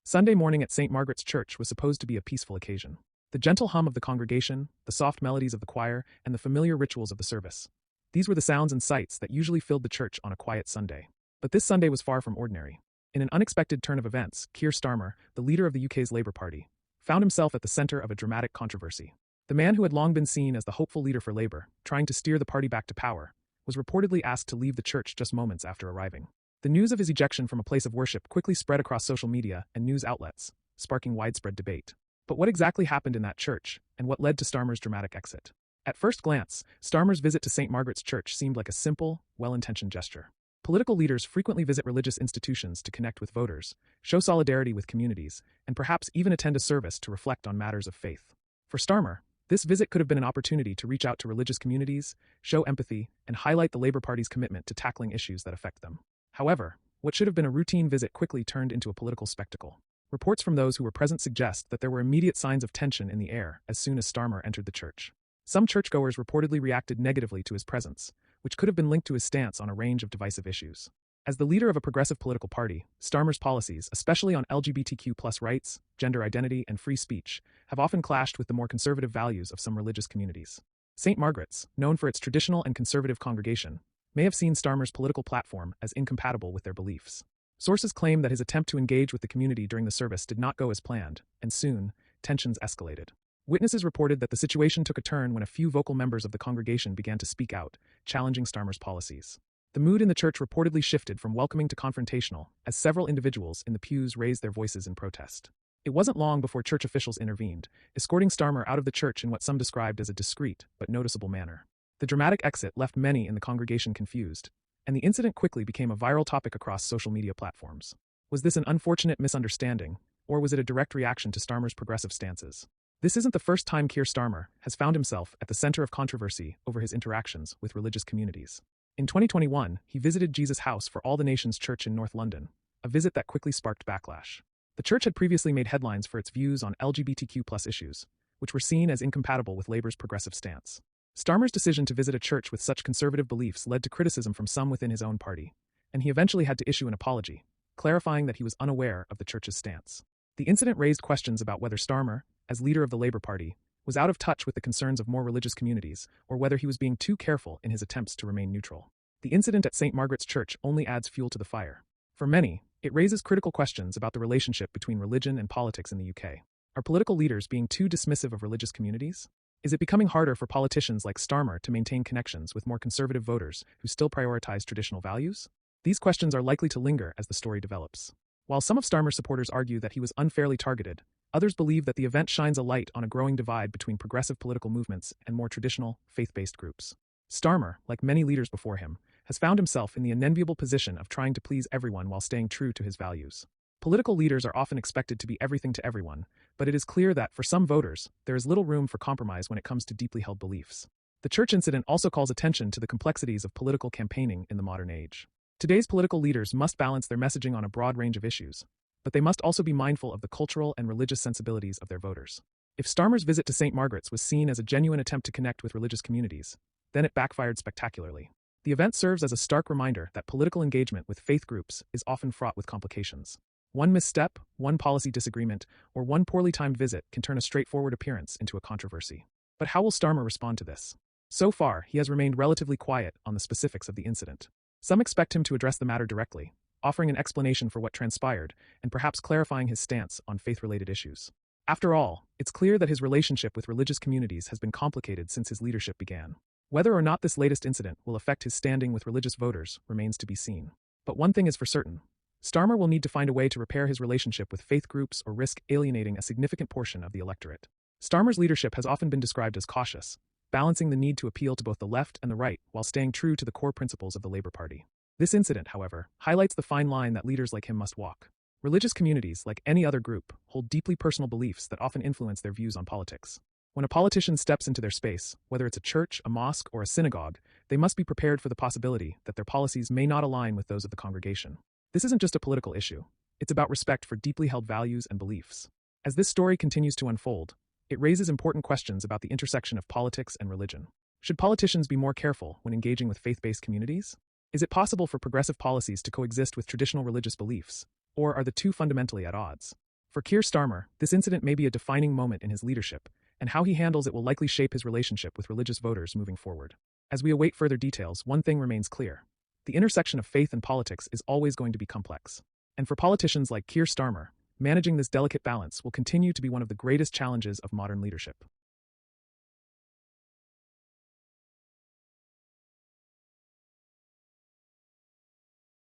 Sunday morning at St. Margaret's Church was supposed to be a peaceful occasion. The gentle hum of the congregation, the soft melodies of the choir, and the familiar rituals of the service. These were the sounds and sights that usually filled the church on a quiet Sunday. But this Sunday was far from ordinary. In an unexpected turn of events, Keir Starmer, the leader of the UK's Labour Party, found himself at the centre of a dramatic controversy. The man who had long been seen as the hopeful leader for Labour, trying to steer the party back to power, was reportedly asked to leave the church just moments after arriving. The news of his ejection from a place of worship quickly spread across social media and news outlets, sparking widespread debate. But what exactly happened in that church, and what led to Starmer's dramatic exit? At first glance, Starmer's visit to St. Margaret's Church seemed like a simple, well-intentioned gesture. Political leaders frequently visit religious institutions to connect with voters, show solidarity with communities, and perhaps even attend a service to reflect on matters of faith. For Starmer, this visit could have been an opportunity to reach out to religious communities, show empathy, and highlight the Labour Party's commitment to tackling issues that affect them. However, what should have been a routine visit quickly turned into a political spectacle. Reports from those who were present suggest that there were immediate signs of tension in the air as soon as Starmer entered the church. Some churchgoers reportedly reacted negatively to his presence, which could have been linked to his stance on a range of divisive issues. As the leader of a progressive political party, Starmer's policies, especially on LGBTQ+ rights, gender identity, and free speech, have often clashed with the more conservative values of some religious communities. St. Margaret's, known for its traditional and conservative congregation, may have seen Starmer's political platform as incompatible with their beliefs. Sources claim that his attempt to engage with the community during the service did not go as planned, and soon, tensions escalated. Witnesses reported that the situation took a turn when a few vocal members of the congregation began to speak out, challenging Starmer's policies. The mood in the church reportedly shifted from welcoming to confrontational, as several individuals in the pews raised their voices in protest. It wasn't long before church officials intervened, escorting Starmer out of the church in what some described as a discreet but noticeable manner. The dramatic exit left many in the congregation confused, and the incident quickly became a viral topic across social media platforms. Was this an unfortunate misunderstanding, or was it a direct reaction to Starmer's progressive stances? This isn't the first time Keir Starmer has found himself at the center of controversy over his interactions with religious communities. In 2021, he visited Jesus House for All the Nations Church in North London, a visit that quickly sparked backlash. The church had previously made headlines for its views on LGBTQ+ issues, which were seen as incompatible with Labour's progressive stance. Starmer's decision to visit a church with such conservative beliefs led to criticism from some within his own party, and he eventually had to issue an apology, clarifying that he was unaware of the church's stance. The incident raised questions about whether Starmer, as leader of the Labour Party, was out of touch with the concerns of more religious communities, or whether he was being too careful in his attempts to remain neutral. The incident at St. Margaret's Church only adds fuel to the fire. For many, it raises critical questions about the relationship between religion and politics in the UK. Are political leaders being too dismissive of religious communities? Is it becoming harder for politicians like Starmer to maintain connections with more conservative voters who still prioritize traditional values? These questions are likely to linger as the story develops. While some of Starmer's supporters argue that he was unfairly targeted, others believe that the event shines a light on a growing divide between progressive political movements and more traditional, faith-based groups. Starmer, like many leaders before him, has found himself in the unenviable position of trying to please everyone while staying true to his values. Political leaders are often expected to be everything to everyone, but it is clear that, for some voters, there is little room for compromise when it comes to deeply held beliefs. The church incident also calls attention to the complexities of political campaigning in the modern age. Today's political leaders must balance their messaging on a broad range of issues, but they must also be mindful of the cultural and religious sensibilities of their voters. If Starmer's visit to St. Margaret's was seen as a genuine attempt to connect with religious communities, then it backfired spectacularly. The event serves as a stark reminder that political engagement with faith groups is often fraught with complications. One misstep, one policy disagreement, or one poorly timed visit can turn a straightforward appearance into a controversy. But how will Starmer respond to this? So far, he has remained relatively quiet on the specifics of the incident. Some expect him to address the matter directly, offering an explanation for what transpired, and perhaps clarifying his stance on faith-related issues. After all, it's clear that his relationship with religious communities has been complicated since his leadership began. Whether or not this latest incident will affect his standing with religious voters remains to be seen. But one thing is for certain. Starmer will need to find a way to repair his relationship with faith groups or risk alienating a significant portion of the electorate. Starmer's leadership has often been described as cautious, balancing the need to appeal to both the left and the right while staying true to the core principles of the Labour Party. This incident, however, highlights the fine line that leaders like him must walk. Religious communities, like any other group, hold deeply personal beliefs that often influence their views on politics. When a politician steps into their space, whether it's a church, a mosque, or a synagogue, they must be prepared for the possibility that their policies may not align with those of the congregation. This isn't just a political issue. It's about respect for deeply held values and beliefs. As this story continues to unfold, it raises important questions about the intersection of politics and religion. Should politicians be more careful when engaging with faith-based communities? Is it possible for progressive policies to coexist with traditional religious beliefs, or are the two fundamentally at odds? For Keir Starmer, this incident may be a defining moment in his leadership, and how he handles it will likely shape his relationship with religious voters moving forward. As we await further details, one thing remains clear. The intersection of faith and politics is always going to be complex. And for politicians like Keir Starmer, managing this delicate balance will continue to be one of the greatest challenges of modern leadership.